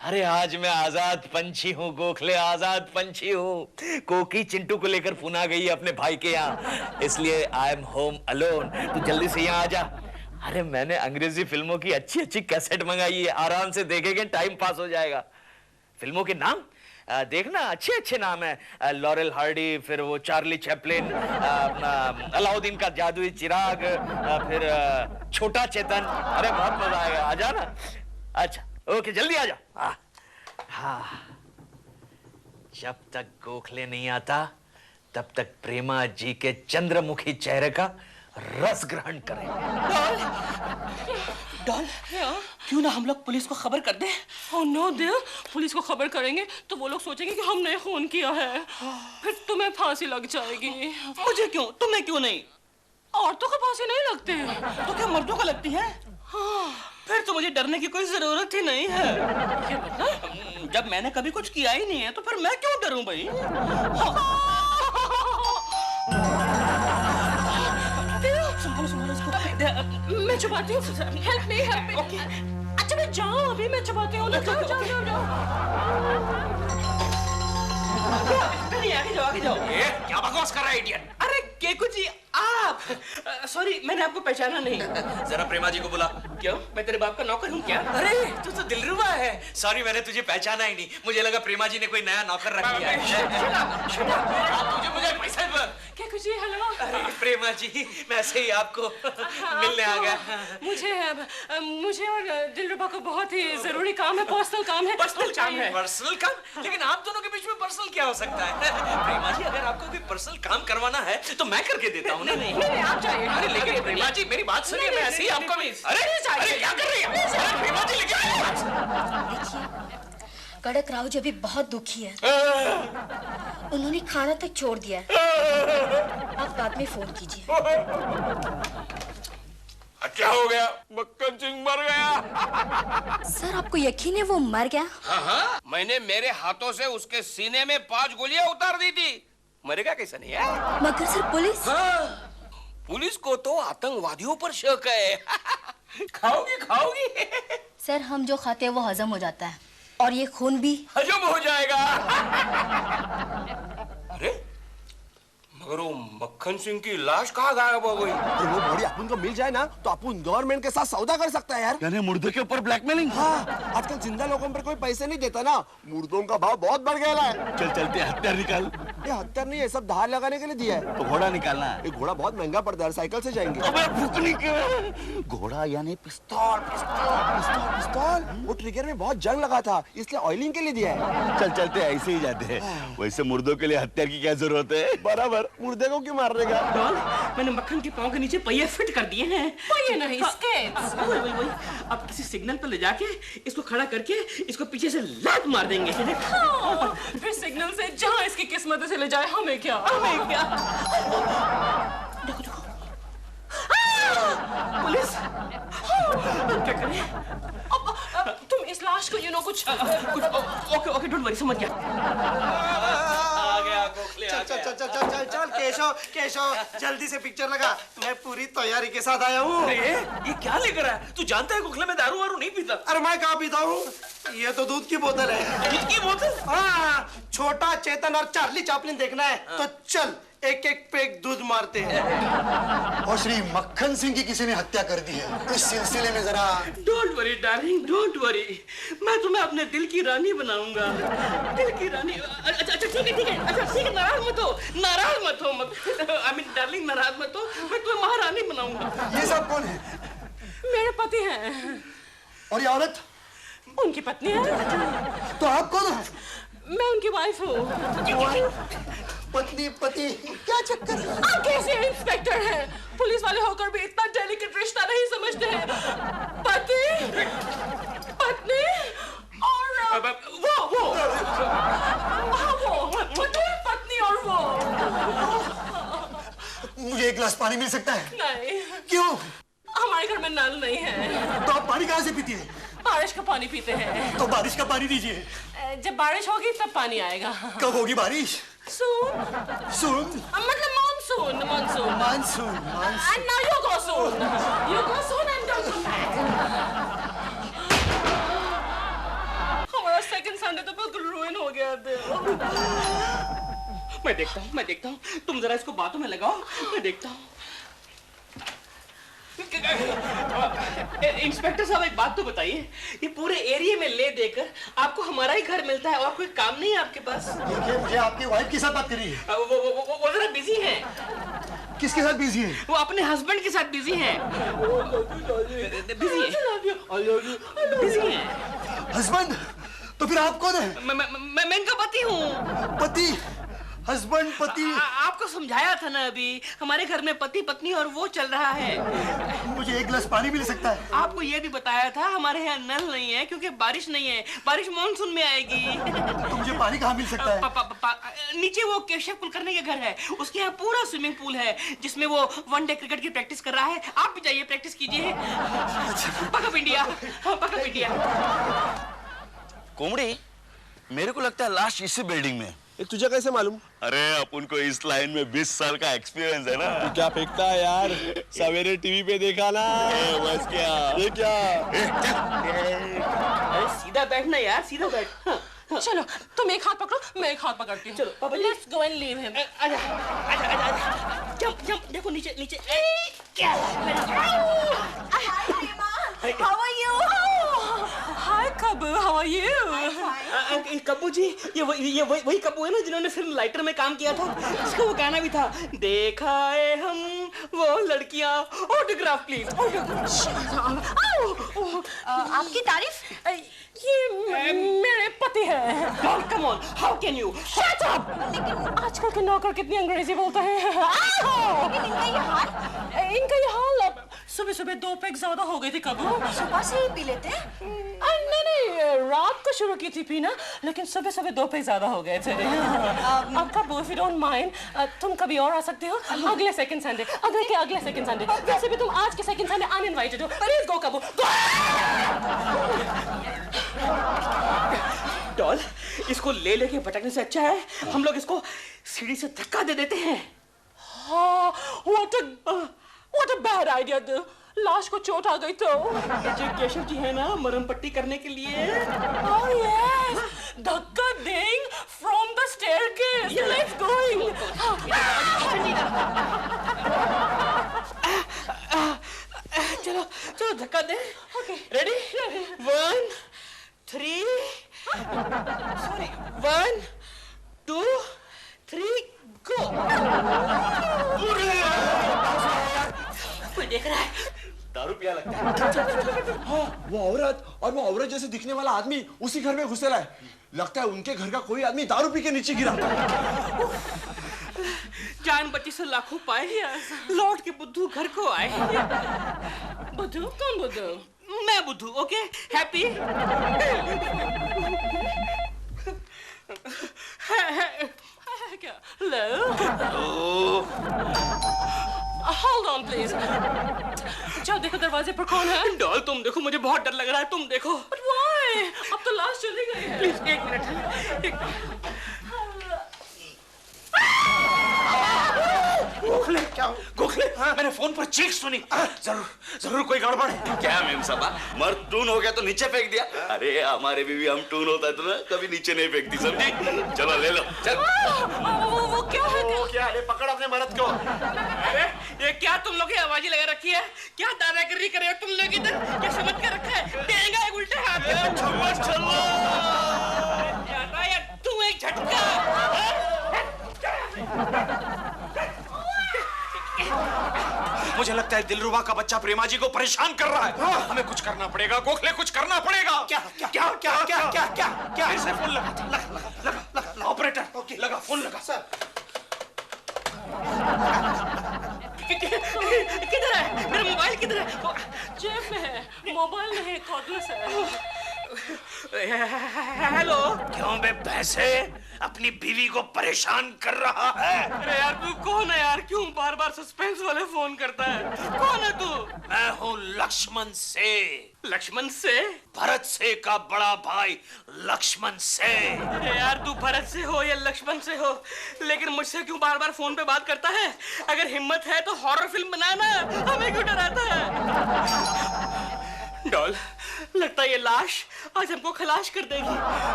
अरे आज मैं आजाद पंछी हूँ गोखले, आजाद पंछी हूँ। कोकी चिंटू को लेकर पुना गई है अपने भाई के यहाँ, इसलिए आई एम होम अलोन। तू जल्दी से यहाँ आ जा। अरे मैंने अंग्रेजी फिल्मों की अच्छी अच्छी कैसेट मंगाई है, आराम से देखेंगे, टाइम पास हो जाएगा। फिल्मों के नाम देखना, अच्छे अच्छे नाम है। लॉरेल हार्डी, फिर वो चार्ली चैपलिन, अलाउद्दीन का जादुई चिराग, फिर छोटा चेतन। अरे बहुत मजा आएगा, आ जा ना। अच्छा ओके, जल्दी आ जा। हाँ, जब तक गोखले नहीं आता तब तक प्रेमा जी के चंद्रमुखी चेहरे का रस ग्रहण करें। डॉल, क्यों ना हम लोग पुलिस को खबर कर दें? Oh no dear, पुलिस को खबर करेंगे तो वो लोग सोचेंगे कि हमने खून किया है, फिर तुम्हें फांसी लग जाएगी। मुझे क्यों, तुम्हें क्यों नहीं? औरतों को फांसी नहीं लगती है। तो क्या मर्दों को लगती है? हाँ, फिर तो मुझे डरने की कोई जरूरत ही नहीं है। क्या मतलब? जब मैंने कभी कुछ किया ही नहीं है तो फिर मैं क्यों डरूं भाई? मैं छुपाती हूँ। Help me, help me. Okay. अच्छा मैं जाऊँ अभी, मैं छुपाती हूँ। जाओ जाओ जाओ जाओ। आगे जाओ, आगे जाओ। ये क्या बकवास कर रहा है इडियट? अरे केकू जी, आप? सॉरी, मैंने आपको पहचाना नहीं। जरा प्रेमा जी को बुला। क्यों, मैं तेरे बाप का नौकर हूँ क्या? अरे तू तो दिलरुबा है। सॉरी, मैंने तुझे पहचाना ही नहीं, मुझे लगा प्रेमा जी ने कोई नया नौकर रख दिया है। तुझे मुझे पैसा केकू जी, हेलो। अरे प्रेमा जी, मैं ऐसे ही आपको मिलने आ गया। मुझे और दिलरुबा को बहुत ही जरूरी काम है, पर्सनल काम है। पर्सनल काम है? पर्सनल काम? लेकिन आप दोनों के बीच में पर्सनल क्या हो सकता है? प्रेमा जी, अगर आपको कोई पर्सनल काम करवाना है तो मैं करके देता हूँ। नहीं, आप जाइए। अरे लेकिन प्रेमा जी मेरी बात सुनिए, मैं ऐसे ही आपको भी। अरे क्या कर रही है? अरे प्रेमा जी, लेकिन कड़क राव जी अभी बहुत दुखी है, उन्होंने खाना तक छोड़ दिया है। आप बाद में फोन कीजिए। क्या हो गया? मक्खन सिंह मर गया। सर आपको यकीन है वो मर गया? हाँ, मैंने मेरे हाथों से उसके सीने में 5 गोलियां उतार दी थी। मरेगा कैसा नहीं है? मगर सर पुलिस? हाँ, पुलिस को तो आतंकवादियों पर शक है। खाओगी खाओगी? सर हम जो खाते हैं वो हजम हो जाता है, और ये खून भी हजम हो जाएगा। अरे मगर वो मक्खन सिंह की लाश कहाँ गायब हो गई? वो बॉडी अपन को मिल जाए ना तो अपन गवर्नमेंट के साथ सौदा कर सकता है यार। यानी मुर्दे के ऊपर ब्लैकमेलिंग? हाँ, आजकल जिंदा लोगों पर कोई पैसे नहीं देता ना, मुर्दों का भाव बहुत बढ़ गया है। चल चलते हथियार निकाल। ये हथियार नहीं है, सब धार लगाने के लिए दिया है। तो घोड़ा निकालना है। ये घोड़ा बहुत महंगा पड़ता है, साइकिल से जाएंगे। अबे फुकनी के घोड़ा यानी पिस्तौल। पिस्तौल पिस्तौल वो ट्रिगर में बहुत जंग लगा था, इसलिए ऑयलिंग के लिए दिया है। चल चलते ऐसे ही जाते हैं। वैसे मुर्दों के लिए हथियार की क्या जरूरत है? बराबर, मुर्दे को क्यों मारने का? डॉल, मैंने मक्खन के पाँव के नीचे पहिए फिट कर दिए हैं। पहिए नहीं, स्केट्स। वही। अब किसी सिग्नल पर ले जाके इसको खड़ा करके इसको पीछे से लात मार देंगे। हाँ, फिर सिग्नल से जहाँ इसकी किस्मत से ले जाए, हमें क्या? हमें क्या? देखो पुलिस, क्या करें? अब तुम इस लाश को कुछ ओके डोंट वरी, समझ गया। आ गया गोखले, आ चल केशव केशव जल्दी से पिक्चर लगा, मैं पूरी तैयारी के साथ आया हूँ। ये क्या लेकर आया? तू जानता है गोखले में दारू वारू नहीं पीता। अरे मैं कहाँ पीता हूँ, ये तो दूध की बोतल है। दूध की बोतल? हाँ, छोटा चेतन और चार्ली चैपलिन देखना है तो चल एक एक पेग दूध मारते हैं। और श्री मक्खन सिंह की किसी ने हत्या कर दी है, इस सिलसिले में जरा। Don't worry darling, don't worry, मैं तुम्हें अपने दिल की रानी बनाऊंगा, दिल की रानी। अच्छा ठीक है ठीक है, अच्छा ठीक है, नाराज मत हो, नाराज मत हो, आई मीन डार्लिंग नाराज मत हो, मैं तुम्हें महारानी बनाऊंगा। ये सब कौन है? मेरे पति हैं। और ये औरत? उनकी पत्नी है। तो आप कौन है? मैं उनकी वाइफ हूँ। पत्नी पति क्या चक्कर? आप कैसे इंस्पेक्टर हैं? पुलिस वाले होकर भी इतना डेलिकेट रिश्ता नहीं समझते हैं। पति, पत्नी और वो पति, पत्नी और वो। मुझे एक गिलास पानी मिल सकता है? नहीं। क्यों? हमारे घर में नल नहीं है। तो आप पानी कहाँ से पीती है? बारिश का पानी पीते हैं। तो बारिश का पानी दीजिए। जब बारिश होगी तब पानी आएगा। कब होगी बारिश? Soon. मतलब monsoon, monsoon. Monsoon, monsoon. And now you go soon. You go soon and don't come back. हमारा सेकंड संडे तो बिल्कुल रुइन हो गया था। मैं देखता हूँ, तुम जरा इसको बातों में लगाओ, मैं देखता हूँ। इंस्पेक्टर साहब एक बात तो बताइए, ये पूरे एरिया में ले देकर आपको हमारा ही घर मिलता है और कोई काम नहीं है आपके पास? देखिए, मुझे आपकी वाइफ के साथ बात करी है। वो जरा बिजी है। किसके साथ बिजी है? वो अपने हस्बैंड के साथ बिजी है। बिजी है। हस्बैंड? तो फिर आप कौन है? मैं इनका पति हूँ। पति? हस्बैंड पति? आपको समझाया था ना अभी, हमारे घर में पति पत्नी और वो चल रहा है। मुझे एक गिलास पानी मिल सकता है? आपको ये भी बताया था हमारे यहाँ नल नहीं है क्योंकि बारिश नहीं है, बारिश मानसून में आएगी। तो मुझे पानी कहाँ मिल सकता है? नीचे वो केशव कुलकर्णी के घर है, उसके यहाँ पूरा स्विमिंग पूल है जिसमें वो वनडे क्रिकेट की प्रैक्टिस कर रहा है। आप भी जाइए, प्रैक्टिस कीजिए। पकअप इंडिया, पकअप इंडिया। कोमड़ी, मेरे को लगता है लास्ट इसी बिल्डिंग में। तुझे कैसे मालूम? अरे अपन को इस लाइन में 20 साल का एक्सपीरियंस है ना। तू क्या फेंकता है यार, सवेरे टीवी पे देखा ना। बस क्या ये क्या? अरे सीधा बैठना यार, सीधा बैठ। चलो तुम एक हाथ पकड़ो, मैं एक हाथ पकड़ती हूँ। चलो पापा, let's go and leave him. आजा आजा आजा आजा, जंप जंप, देखो नीचे नीचे। क्या? How are you? Hi Kabu, how are you? Kabbu जी, ये वही कब्बू है ना जिन्होंने फिल्म लाइटर में काम किया था, इसका वो गाना भी था, देखा है हम वो लड़कियां, ऑटोग्राफ प्लीज। आपकी तारीफ? ये मेरे पति है। Don't come on, how can you? Shut up! लेकिन आजकल के नौकर कितनी अंग्रेजी बोलते हैं। इनका ये हाल अब सुबह सुबह 2 पैक ज्यादा हो गई थी। कब सुबह से ही पी लेते? नहीं, रात को शुरू की थी पीना, लेकिन सुबह सुबह 2 पैक ज्यादा हो गए थे। अब कब, if you don't mind, तुम कभी और आ सकते हो अगले सेकंड संडे, अगले सेकंड संडे। वैसे भी तुम आज के सेकंड संडे अनइनवाइटेड हो। प्लीज गो कबू। डॉल, इसको ले लेके भटकने से अच्छा है हम लोग इसको सीढ़ी से धक्का दे देते हैं। What a bad idea, लाश को चोट आ गई तो। जो केशव जी है ना मरहम पट्टी करने के लिए। Oh yes, धक्का देंग from the staircase. Let's going. चलो चलो धक्का दे। रेडी? 1 3 सॉरी 1 2 3 गो। कोई देख रहा है? दारू पिया लगता है। हाँ, वो औरत और वो औरत जैसे दिखने वाला आदमी उसी घर में घुसेला है। लगता है उनके घर का कोई आदमी दारू पी के नीचे गिरा। जान बची से लाखों पाए, लौट के बुद्धू घर को आए। बुद्धू? कौन बुद्धू? मैं बुद्धू। Okay, happy? क्या? Hello? Hold on, please. जाओ देखो दरवाजे पर कौन है। डॉल तुम देखो, मुझे बहुत डर लग रहा है, तुम देखो। But why? अब तो लाश चली गई है। Please 1 minute. क्या गोखले, मैंने फोन पर चीख सुनी। जरूर कोई गड़बड़ है। क्या मेम साहब, मर्द टून हो गया तो नीचे फेंक दिया? अरे हमारे बीवी हम टून होता है तो ना कभी नीचे नहीं फेंकती, समझी? चलो ले लो, चल। वो क्या है? क्या है? पकड़ अपने मर्द को। अरे ये क्या तुम लोग आवाजी लगा रखी है? क्या दादागिरी करे हो तुम लोग इधर? क्या समझ के रखा है? देगा एक उल्टे हाथ में। तू एक झटका। मुझे लगता है दिलरुबा का बच्चा प्रेमा जी को परेशान कर रहा है। हमें कुछ करना पड़ेगा गोखले, कुछ करना पड़ेगा। क्या क्या क्या क्या क्या क्या क्या क्या? ऐसे फोन लगा। ऑपरेटर लगा, फोन लगा। सर किधर है मेरा मोबाइल? किधर है? जेब में है, मोबाइल नहीं, कॉर्डलेस है। हेलो। क्यों बे भैंसे अपनी बीवी को परेशान कर रहा है? अरे यार तू कौन है यार? क्यों बार बार सस्पेंस वाले फोन करता है? कौन है तू? मैं हूँ लक्ष्मण से। लक्ष्मण से? भरत से का बड़ा भाई लक्ष्मण से। अरे यार तू भरत से हो या लक्ष्मण से हो, लेकिन मुझसे क्यों बार बार फोन पे बात करता है? अगर हिम्मत है तो हॉरर फिल्म बनाना, हमें क्यों डराता है? डॉल, लगता है ये लाश आज हमको खलाश कर देगी।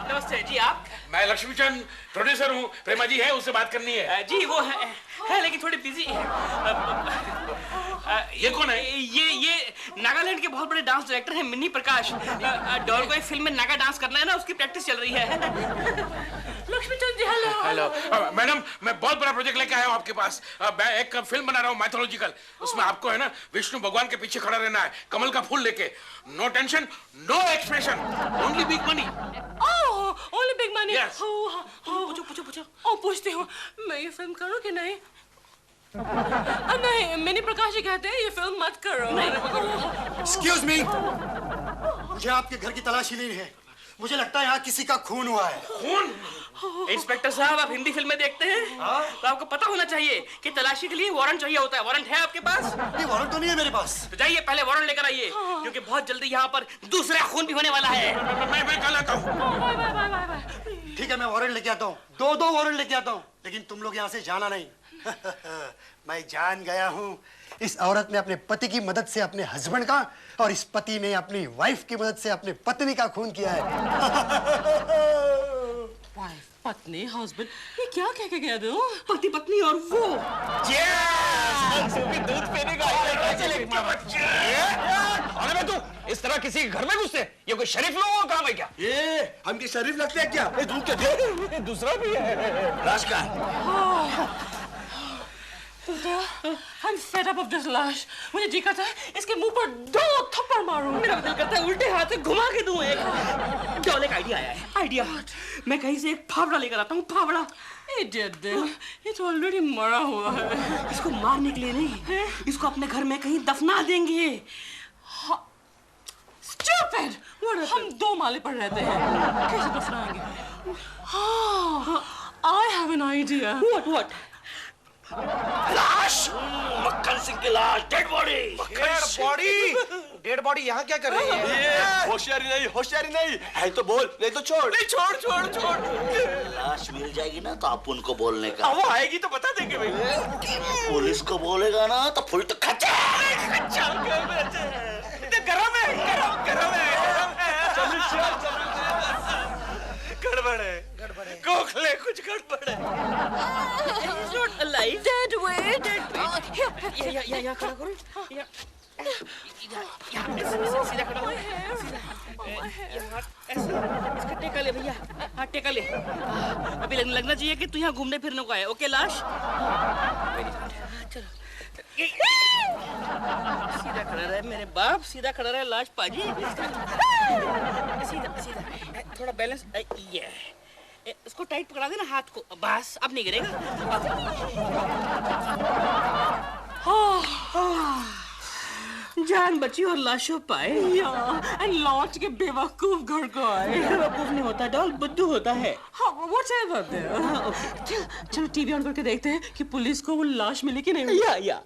नमस्ते जी, आप? मैं लक्ष्मीचंद प्रोड्यूसर हूँ। प्रेमा जी है, उससे बात करनी है। जी वो है लेकिन थोड़ी बिजी है। ये कौन है? ये नागालैंड के बहुत बड़े डांस डायरेक्टर हैं, मिन्नी प्रकाश। डॉल को एक फिल्म में नागा डांस करना है ना, उसकी प्रैक्टिस चल रही है। लक्ष्मीचंद जी हेलो। हेलो मैडम, मैं बहुत बड़ा प्रोजेक्ट लेके आया हूँ आपके पास। मैं एक फिल्म बना रहा हूँ माइथोलॉजिकल। उसमें आपको है ना विष्णु भगवान के पीछे खड़ा रहना है, कमल का फूल लेके। No tension, no expression, only big money. Only big money. Yes. पूछो। पूछती हूँ, मैं ये फिल्म करूँ कि नहीं? नहीं, मिनी प्रकाश जी कहते हैं ये फिल्म मत करो। Excuse me, मुझे आपके घर की तलाशी लेनी है। मुझे लगता है यहाँ किसी का खून हुआ है। खून? इंस्पेक्टर साहब, आप हिंदी फिल्में देखते हैं? तो आपको पता होना चाहिए कि तलाशी के लिए वारंट चाहिए होता है। वारंट है आपके पास? ये वारंट तो नहीं है मेरे पास। तो जाइए पहले वारंट लेकर आइए, क्योंकि बहुत जल्दी यहाँ पर दूसरा खून भी होने वाला है। मैं कल आता हूँ। ठीक है, मैं वारंट लेके आता हूँ। दो वारंट लेके आता हूँ, लेकिन तुम लोग यहाँ से जाना नहीं। मैं जान गया हूँ, इस औरत ने अपने पति की मदद से अपने हस्बैंड का, और इस पति ने अपनी वाइफ की मदद से अपने पत्नी का खून किया है। पत्नी, हस्बैंड, ये क्या कह के गया तू? पति पत्नी और वो। दूध पीने का अरे तू इस तरह किसी के घर में घुसते? ये कोई शरीफ लोगों का काम है क्या? ये हम शरीफ लगते हैं क्या? दूध के थे, दूसरा भी है। लाश का I'm fed up of this लाश। मुझे जी करता है इसके मुंह पर 2 थप्पड़ मारूं। मेरा दिल करता है उल्टे हाथ से घुमा के दूं एक। डॉल, एक आइडिया आया है। आइडिया, मैं कहीं से एक फावड़ा लेकर आता हूँ। फावड़ा? ये तो ऑलरेडी मरा हुआ है। इसको मारने के लिए नहीं, इसको अपने घर में कहीं दफना देंगे। Stupid! हम 2 माले पर रहते हैं, कैसे दफनाएंगे? हाँ, I have an idea. What? लाश, मक्खन सिंह की लाश, डेड बॉडी। डेड बॉडी यहाँ क्या कर रही है? होशियारी नहीं है तो बोल, नहीं तो छोड़। नहीं, छोड़। लाश मिल जाएगी ना तो आप उनको बोलने का। वो आएगी तो बता देंगे भाई। पुलिस को बोलेगा ना तो फुल तो खच्चा। गरम है। गड़बड़ है। गोखले, कुछ गड़बड़ है। He's not alive. Dead weight. यहाँ खड़ा करो। सीधा खड़ा हो। इसका टेका ले भैया। हाँ, टेका ले। अभी लगना चाहिए कि तू यहाँ घूमने फिरने को आया। ओके लाश? चलो। सीधा खड़ा रहे मेरे बाप, सीधा खड़ा रहे लाश पाजी। सीधा थोड़ा बैलेंस। ये इसको टाइट पकड़ा देना हाथ को, बस अब नहीं गिरेगा। जान बची और लाशों पाए एंड लौट के बेवकूफ घर को आए। बेवकूफ नहीं होता डॉल, बुद्धू होता है। चलो टीवी ऑन करके देखते हैं कि पुलिस को वो लाश मिली कि नहीं। या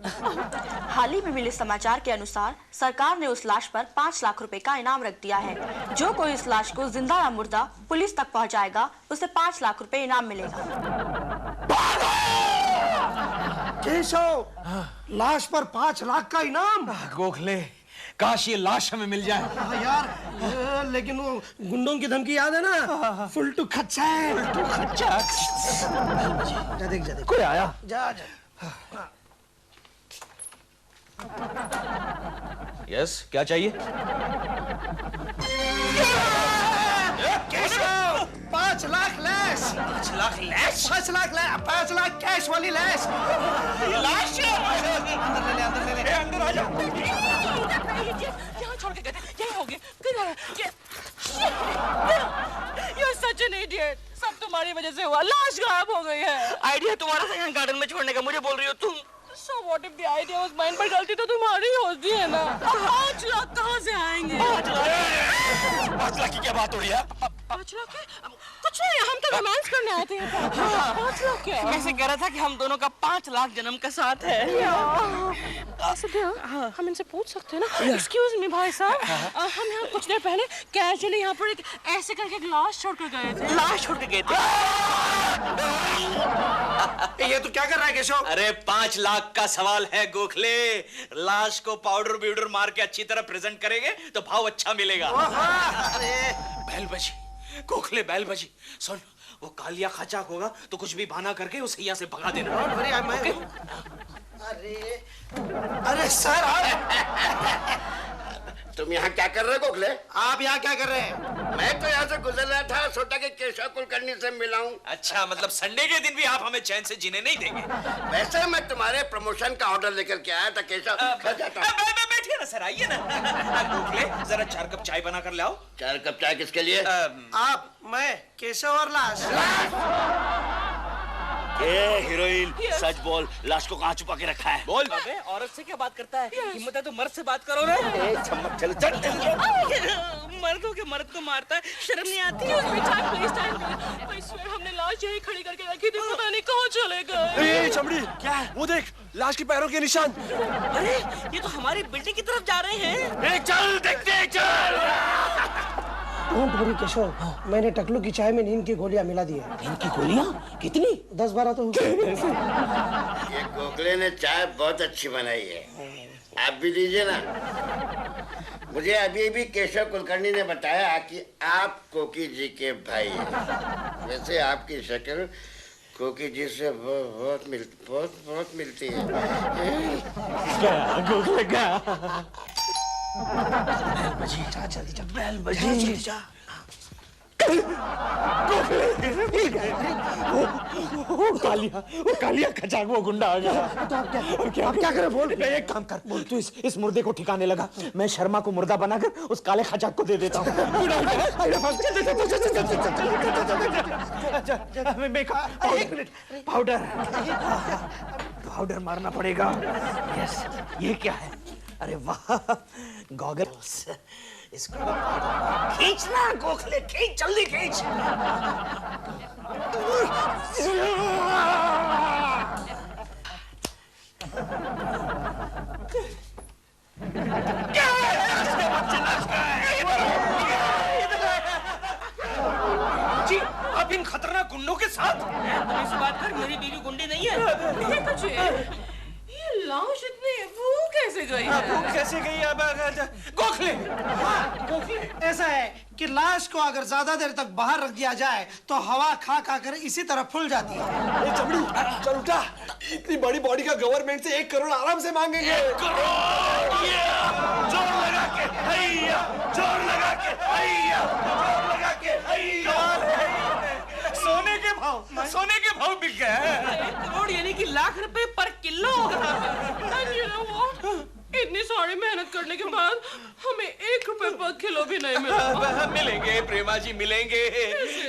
हाल ही में मिले समाचार के अनुसार सरकार ने उस लाश पर 5 लाख रुपए का इनाम रख दिया है। जो कोई इस लाश को जिंदा या मुर्दा पुलिस तक पहुंचाएगा उसे 5 लाख रुपए इनाम मिलेगा। केशव, लाश पर 5 लाख का इनाम। गोखले, काश ये लाश हमें मिल जाए। यार लेकिन वो गुंडों की धमकी याद है ना? फुलटू खच्चा है। फुलटू खच्चा। जा देख जा देख। कोई आया? जा जा। यस, क्या चाहिए? केशव, 5 लाख लैश। 5 लाख लैश? 5 लाख लैश, 5 लाख कैश वाली लैश। लाश अंदर ले ले, अंदर ले ले। अंदर आ जाओ। यहाँ छोड़ के गए थे, यही हो गया। You're such an idiot. सब तुम्हारी वजह से हुआ। लाश गायब हो गई है। आइडिया तुम्हारा था यहाँ गार्डन में छोड़ने का, मुझे बोल रही हो तुम। So what if the idea was mine, पर गलती तो तुम्हारी होती है ना। 5 लाख कहाँ से आएंगे? 5 लाख की क्या बात हो रही है? 5 लाख कुछ नहीं, हम तो रोमांस करने आए थे। 5 लाख क्या? मैं से कह रहा था कि हम दोनों का 5 लाख जन्म का साथ है। हम इनसे पूछ सकते हैं ना? Excuse me भाई साहब, हम यहाँ कुछ देर पहले कैजुअली यहाँ पर एक ऐसे करके एक लाश छोड़ कर गए थे। लाश छोड़ के गए थे? ये तो क्या कर रहा है केशव? अरे 5 लाख का सवाल है गोखले। लाश को पाउडर ब्यूडर मार के अच्छी तरह प्रेजेंट करेंगे तो भाव अच्छा मिलेगा। बैल बजी गोखले, बैल बजी। सुन, वो कालिया खचाक होगा तो कुछ भी बहाना करके उसे यहाँ से भगा देना। अरे सर, तुम यहाँ क्या कर रहे हो गोखले? आप यहाँ क्या कर रहे हैं? मैं तो यहाँ से गुजर रहा था, सोचा कि केशव कुलकर्णी से मिलाऊं। अच्छा, मतलब संडे के दिन भी आप हमें चैन से जीने नहीं देंगे? वैसे मैं तुम्हारे प्रमोशन का ऑर्डर लेकर के आया था केशव। बैठिए ना सर, आइए ना। गोखले, जरा 4 कप चाय बना कर लाओ। 4 कप चाय किसके लिए? आप, मैं, केशव और लाश। हीरोइन, सच बोल, लाश को कहाँ छुपा के रखा है? बोल। अबे औरत से क्या बात करता है? हिम्मत है तो मर्द से बात करो रे। चल मर्द हो के मर्द को मारता है, शर्म नहीं आती है? हमने लाश यही खड़ी करके रखी थी, पता नहीं कहाँ चले गए। चमड़ी, क्या है? वो देख, लाश के पैरों के निशान। अरे ये तो हमारी बिल्डिंग की तरफ जा रहे हैं। चल देखते, चल। डोंट वरी केशव, मैंने टकलू की चाय में नींद की गोलियां मिला दी है। नींद की गोलियां? कितनी? 10-12 तो ये गोखले ने चाय बहुत अच्छी बनाई है, आप भी दीजिए ना। मुझे अभी भी केशव कुलकर्णी ने बताया कि आप कोकी जी के भाई हैं। वैसे आपकी शक्ल कोकी जी से बहुत मिलती है। क्या गोखले क्या? बैल बजी, जा जल्दी जा। बैल बजी, जा। वो कालिया खचाक, वो गुंडा आ गया। तो क्या करे? बोल। एक काम कर, बोल तू इस मुर्दे को ठिकाने लगा, मैं शर्मा को मुर्दा बनाकर उस काले खचाक को दे देता हूँ। पाउडर मारना पड़ेगा। यस, ये क्या है? अरे वाह, गॉगल्स। इसको खींचना गोखले, खींच, जल्दी खींच। जी, आप इन खतरनाक गुंडों के साथ? तुम इस बात कर, मेरी बीवी गुंडी नहीं है। ये लाश इतनी वो कैसे गई है? वो कैसे गई है? गोखले, गोखले, ऐसा है कि लाश को अगर ज्यादा देर तक बाहर रख दिया जाए तो हवा खा कर इसी तरह फूल जाती है। चमड़ी, चल उठा। इतनी बड़ी बॉडी का गवर्नमेंट से 1 करोड़ आराम से मांगेंगे। 1 करोड़! जोर लगा के हैया, जोर लगा के हैया, जोर लगा के हैया। सोने के भाव बिक गए। 1 करोड़ यानी कि लाख रुपए पर किलो। इतनी सारी मेहनत करने के बाद हमें 1 रुपए पर किलो भी नहीं मिला। मिलेंगे प्रेमा जी, मिलेंगे,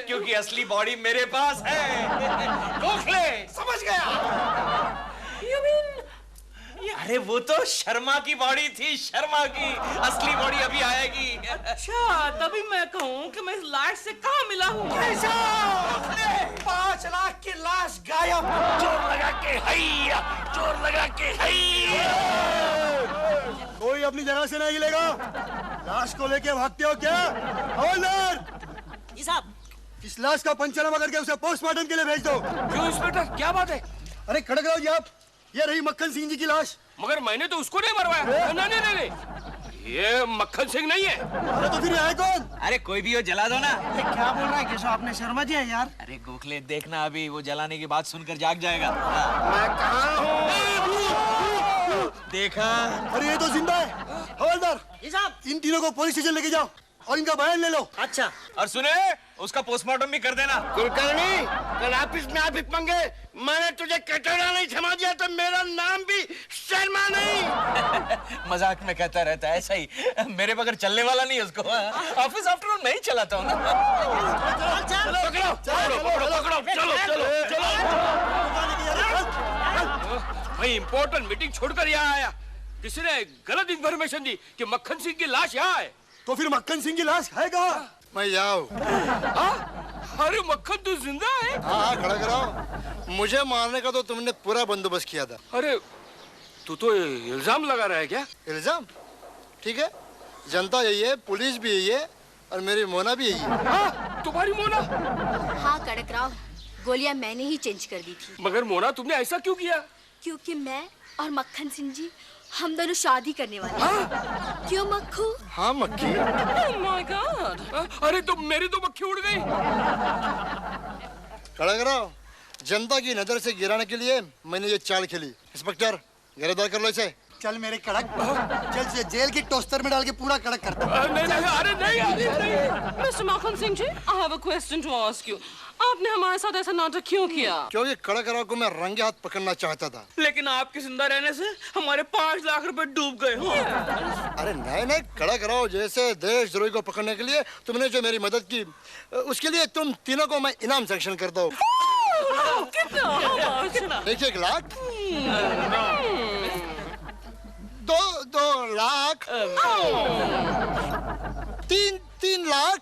क्योंकि असली बॉडी मेरे पास है। गोखले, समझ गया? You mean अरे वो तो शर्मा की बॉडी थी, शर्मा की। असली बॉडी अभी आएगी। अच्छा, तभी मैं कहूँ कि मैं इस लाश से कहाँ मिला हूँ। 5 लाख की लाश गायब। जोर लगा के हैया, जोर लगा के हैया। कोई अपनी जगह से नहीं हिलेगा। लाश को लेके भागते हो क्या? हवलदार जी साहब, इस लाश का पंचनामा करके उसे पोस्टमार्टम के लिए भेज दो। क्यों इंस्पेक्टर, क्या बात है? अरे खड़क रहो जी आप। ये रही मक्खन सिंह जी की लाश। मगर मैंने तो उसको नहीं मरवाया। नहीं, ये मक्खन सिंह नहीं है। अरे तो फिर ये है कौन? अरे कोई भी हो, जला दो ना। क्या बोल रहा है केशव? आपने शर्मा जी है यार। अरे गोखले देखना, अभी वो जलाने की बात सुनकर जाग जाएगा। मैं कहाँ हूँ? देखा? अरे ये तो जिंदा है। हवलदार जी साहब, इन तीनों को पुलिस स्टेशन लेके जाओ और इनका बयान ले लो। अच्छा। और सुने, उसका पोस्टमार्टम भी कर देना। कुलकर्णी, कल ऑफिस में आप ही पंगे, मैंने तुझे कटोरा नहीं समझ दिया तो मेरा नाम भी शर्मा नहीं। मजाक में कहता रहता है, ऐसा ही। मेरे बगैर चलने वाला नहीं उसको। ऑफिस आफ्टर ऑल मैं ही चलाता हूँ ना। भाई इंपॉर्टेंट मीटिंग छोड़कर यहाँ आया। किसी ने गलत इंफॉर्मेशन दी कि मक्खन सिंह की लाश यहाँ है। तो फिर मक्खन सिंह की लाश है कहाँ? मैं जाओ। अरे मक्खन तो जिंदा है। हाँ, खड़ा कराओ। मुझे मारने का तो तुमने पूरा बंदोबस्त किया था। अरे तू तो इल्जाम लगा रहा है क्या? इल्जाम? ठीक है, जनता यही है, पुलिस भी यही है और मेरी मोना भी यही है। तुम्हारी मोना? हाँ कड़क राव, गोलियां मैंने ही चेंज कर दी थी। मगर मोना, तुमने ऐसा क्यों किया? क्योंकि मैं और मक्खन सिंह जी, हम दोनों शादी करने वाले हैं। क्यों मक्खू? हाँ मक्खी। Oh my God! अरे तो मेरी तो मक्खी उड़ गई। खड़ा कराओ। जनता की नजर से गिराने के लिए मैंने ये चाल खेली। इंस्पेक्टर, गिरफ्तार कर लो इसे। चल मेरे कड़क, चल से जेल की टोस्टर में डाल के पूरा कड़क करता हूँ। नहीं। मिस्टर मक्खन Singh ji, I have a question to ask you. आपने हमारे साथ ऐसा नाटक क्यों किया? क्योंकि खड़ा कराओ को मैं रंगे हाथ पकड़ना चाहता था। लेकिन आपके जिंदा रहने से हमारे 5 लाख रुपए डूब गए। अरे नहीं, खड़ा कराओ जैसे देशद्रोही को पकड़ने के लिए तुमने जो मेरी मदद की, उसके लिए तुम तीनों को मैं इनाम सैंक्शन करता हूँ। कितना? 1 लाख, 2 लाख, 3 लाख।